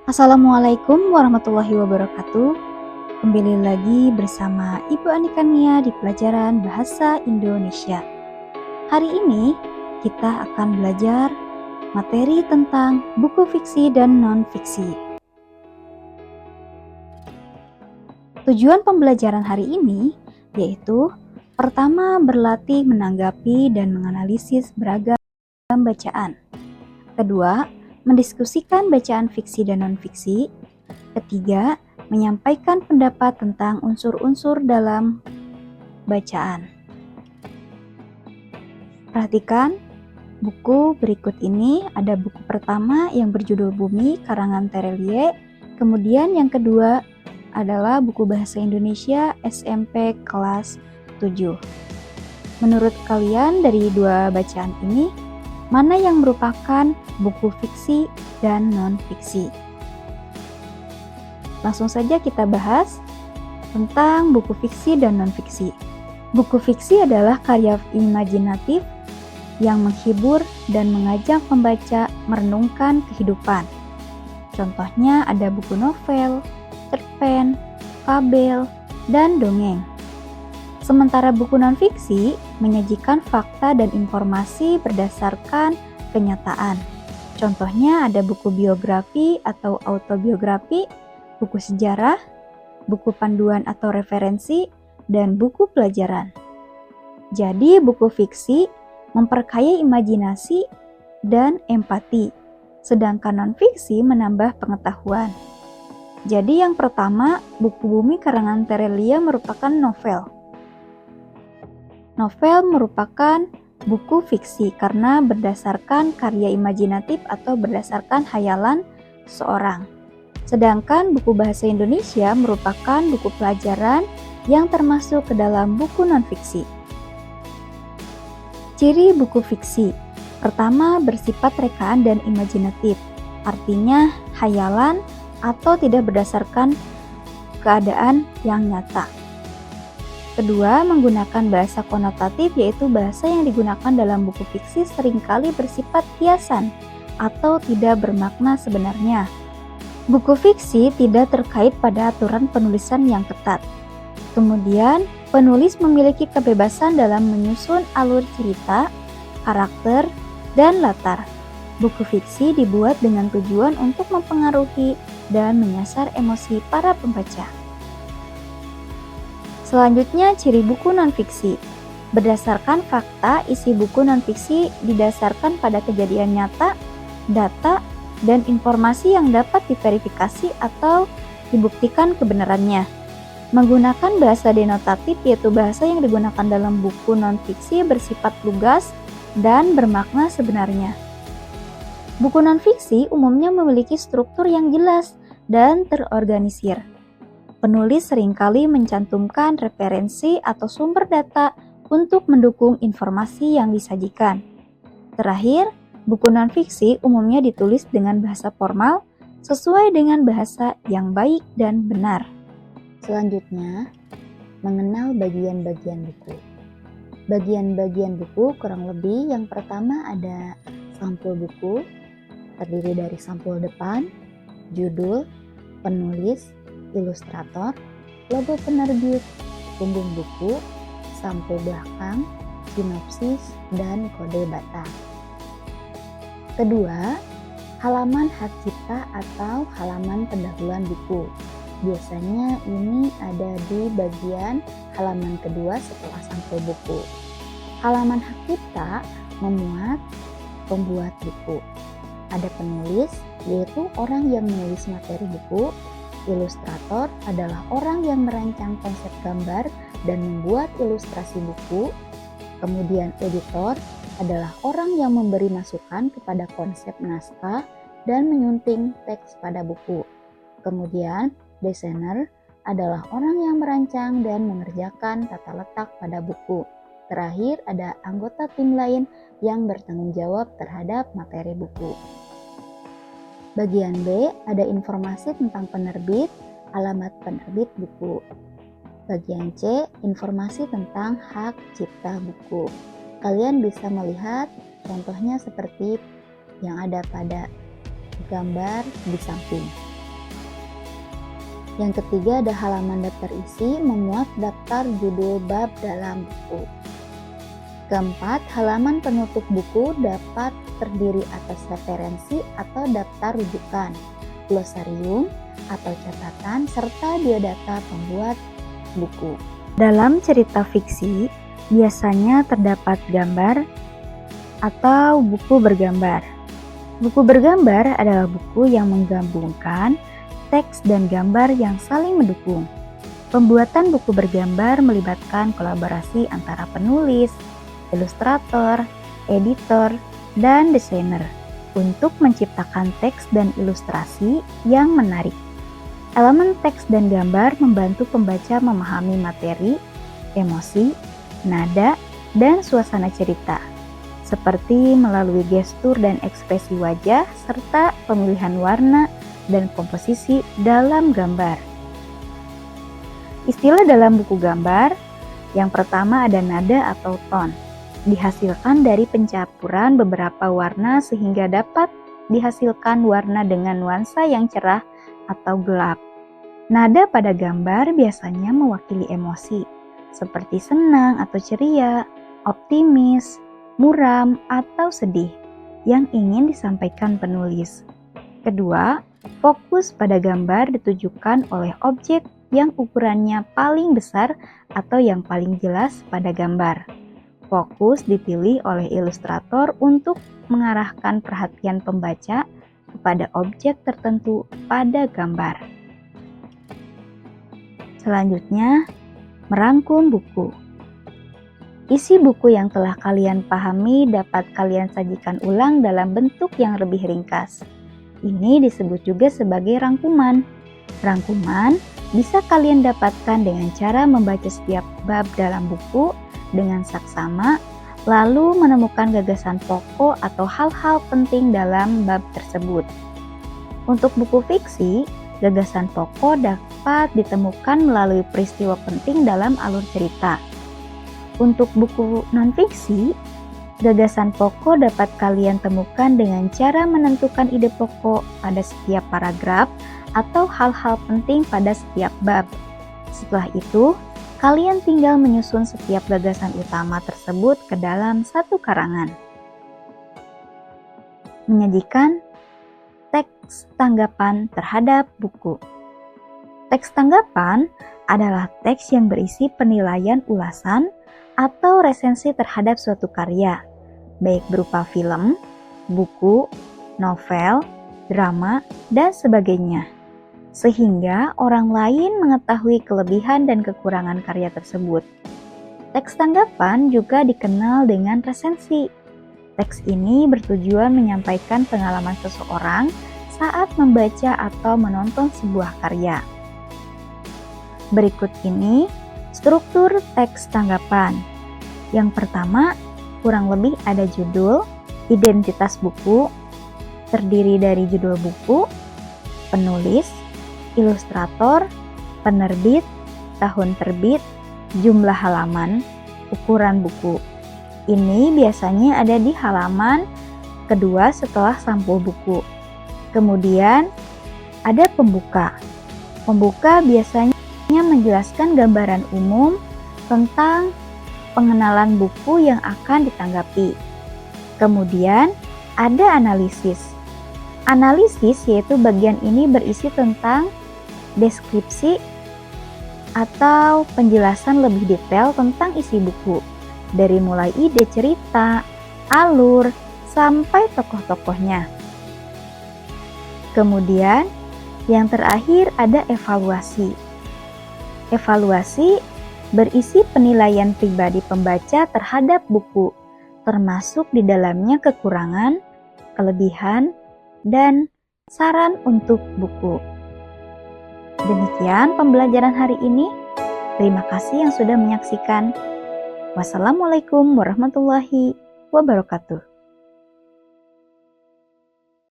Assalamualaikum warahmatullahi wabarakatuh. Kembali lagi bersama Ibu Anika Nia di pelajaran Bahasa Indonesia. Hari ini kita akan belajar materi tentang buku fiksi dan non-fiksi. Tujuan pembelajaran hari ini yaitu pertama, berlatih menanggapi dan menganalisis beragam bacaan. Kedua, mendiskusikan bacaan fiksi dan non-fiksi. Ketiga, menyampaikan pendapat tentang unsur-unsur dalam bacaan. Perhatikan buku berikut ini. Ada buku pertama yang berjudul Bumi karangan Terelie. Kemudian yang kedua adalah buku Bahasa Indonesia SMP kelas 7. Menurut kalian dari dua bacaan ini, mana yang merupakan buku fiksi dan non-fiksi? Langsung saja kita bahas tentang buku fiksi dan non-fiksi. Buku fiksi adalah karya imajinatif yang menghibur dan mengajak pembaca merenungkan kehidupan. Contohnya ada buku novel, cerpen, fabel, dan dongeng. Sementara buku non-fiksi menyajikan fakta dan informasi berdasarkan kenyataan. Contohnya ada buku biografi atau autobiografi, buku sejarah, buku panduan atau referensi, dan buku pelajaran. Jadi buku fiksi memperkaya imajinasi dan empati, sedangkan non-fiksi menambah pengetahuan. Jadi yang pertama, buku Bumi karangan Terelie merupakan novel. Novel merupakan buku fiksi karena berdasarkan karya imajinatif atau berdasarkan hayalan seseorang. Sedangkan buku Bahasa Indonesia merupakan buku pelajaran yang termasuk ke dalam buku non-fiksi. Ciri buku fiksi. Pertama, bersifat rekaan dan imajinatif. Artinya hayalan atau tidak berdasarkan keadaan yang nyata. Kedua, menggunakan bahasa konotatif, yaitu bahasa yang digunakan dalam buku fiksi seringkali bersifat kiasan atau tidak bermakna sebenarnya. Buku fiksi tidak terkait pada aturan penulisan yang ketat. Kemudian, penulis memiliki kebebasan dalam menyusun alur cerita, karakter, dan latar. Buku fiksi dibuat dengan tujuan untuk mempengaruhi dan menyasar emosi para pembaca. Selanjutnya, ciri buku non-fiksi. Berdasarkan fakta, isi buku non-fiksi didasarkan pada kejadian nyata, data, dan informasi yang dapat diverifikasi atau dibuktikan kebenarannya. Menggunakan bahasa denotatif, yaitu bahasa yang digunakan dalam buku non-fiksi bersifat lugas dan bermakna sebenarnya. Buku non-fiksi umumnya memiliki struktur yang jelas dan terorganisir. Penulis seringkali mencantumkan referensi atau sumber data untuk mendukung informasi yang disajikan. Terakhir, buku non-fiksi umumnya ditulis dengan bahasa formal sesuai dengan bahasa yang baik dan benar. Selanjutnya, mengenal bagian-bagian buku. Bagian-bagian buku kurang lebih yang pertama ada sampul buku, terdiri dari sampul depan, judul, penulis, ilustrator, logo penerbit, punggung buku, sampul belakang, sinopsis, dan kode batang. Kedua, halaman hak cipta atau halaman pendahuluan buku. Biasanya ini ada di bagian halaman kedua setelah sampul buku. Halaman hak cipta memuat pembuat buku. Ada penulis, yaitu orang yang menulis materi buku. Ilustrator adalah orang yang merancang konsep gambar dan membuat ilustrasi buku. Kemudian editor adalah orang yang memberi masukan kepada konsep naskah dan menyunting teks pada buku. Kemudian desainer adalah orang yang merancang dan mengerjakan tata letak pada buku. Terakhir ada anggota tim lain yang bertanggung jawab terhadap materi buku. Bagian B ada informasi tentang penerbit, alamat penerbit buku. Bagian C, informasi tentang hak cipta buku. Kalian bisa melihat contohnya seperti yang ada pada gambar di samping. Yang ketiga ada halaman daftar isi, memuat daftar judul bab dalam buku. Keempat, halaman penutup buku dapat terdiri atas referensi atau daftar rujukan, glosarium atau catatan, serta biodata pembuat buku. Dalam cerita fiksi, biasanya terdapat gambar atau buku bergambar. Buku bergambar adalah buku yang menggabungkan teks dan gambar yang saling mendukung. Pembuatan buku bergambar melibatkan kolaborasi antara penulis, ilustrator, editor, dan desainer untuk menciptakan teks dan ilustrasi yang menarik. Elemen teks dan gambar membantu pembaca memahami materi, emosi, nada, dan suasana cerita, seperti melalui gestur dan ekspresi wajah serta pemilihan warna dan komposisi dalam gambar. Istilah dalam buku gambar, yang pertama ada nada atau ton, dihasilkan dari pencampuran beberapa warna sehingga dapat dihasilkan warna dengan nuansa yang cerah atau gelap. Nada pada gambar biasanya mewakili emosi, seperti senang atau ceria, optimis, muram, atau sedih, yang ingin disampaikan penulis. Kedua, fokus pada gambar ditujukan oleh objek yang ukurannya paling besar atau yang paling jelas pada gambar. Fokus dipilih oleh ilustrator untuk mengarahkan perhatian pembaca kepada objek tertentu pada gambar. Selanjutnya, merangkum buku. Isi buku yang telah kalian pahami dapat kalian sajikan ulang dalam bentuk yang lebih ringkas. Ini disebut juga sebagai rangkuman. Rangkuman bisa kalian dapatkan dengan cara membaca setiap bab dalam buku dengan saksama, lalu menemukan gagasan pokok atau hal-hal penting dalam bab tersebut. Untuk buku fiksi, gagasan pokok dapat ditemukan melalui peristiwa penting dalam alur cerita. Untuk buku non-fiksi, gagasan pokok dapat kalian temukan dengan cara menentukan ide pokok pada setiap paragraf atau hal-hal penting pada setiap bab. Setelah itu, kalian tinggal menyusun setiap gagasan utama tersebut ke dalam satu karangan. Menyajikan teks tanggapan terhadap buku. Teks tanggapan adalah teks yang berisi penilaian ulasan atau resensi terhadap suatu karya, baik berupa film, buku, novel, drama, dan sebagainya, sehingga orang lain mengetahui kelebihan dan kekurangan karya tersebut. Teks tanggapan juga dikenal dengan resensi. Teks ini bertujuan menyampaikan pengalaman seseorang saat membaca atau menonton sebuah karya. Berikut ini struktur teks tanggapan. Yang pertama, kurang lebih ada judul, identitas buku, terdiri dari judul buku, penulis, ilustrator, penerbit, tahun terbit, jumlah halaman, ukuran buku. Ini biasanya ada di halaman kedua setelah sampul buku. Kemudian ada pembuka. Pembuka biasanya menjelaskan gambaran umum tentang pengenalan buku yang akan ditanggapi. Kemudian ada analisis. Analisis yaitu bagian ini berisi tentang deskripsi atau penjelasan lebih detail tentang isi buku, dari mulai ide cerita, alur, sampai tokoh-tokohnya. Kemudian yang terakhir ada evaluasi. Evaluasi berisi penilaian pribadi pembaca terhadap buku, termasuk di dalamnya kekurangan, kelebihan, dan saran untuk buku. Demikian pembelajaran hari ini. Terima kasih yang sudah menyaksikan. Wassalamualaikum warahmatullahi wabarakatuh.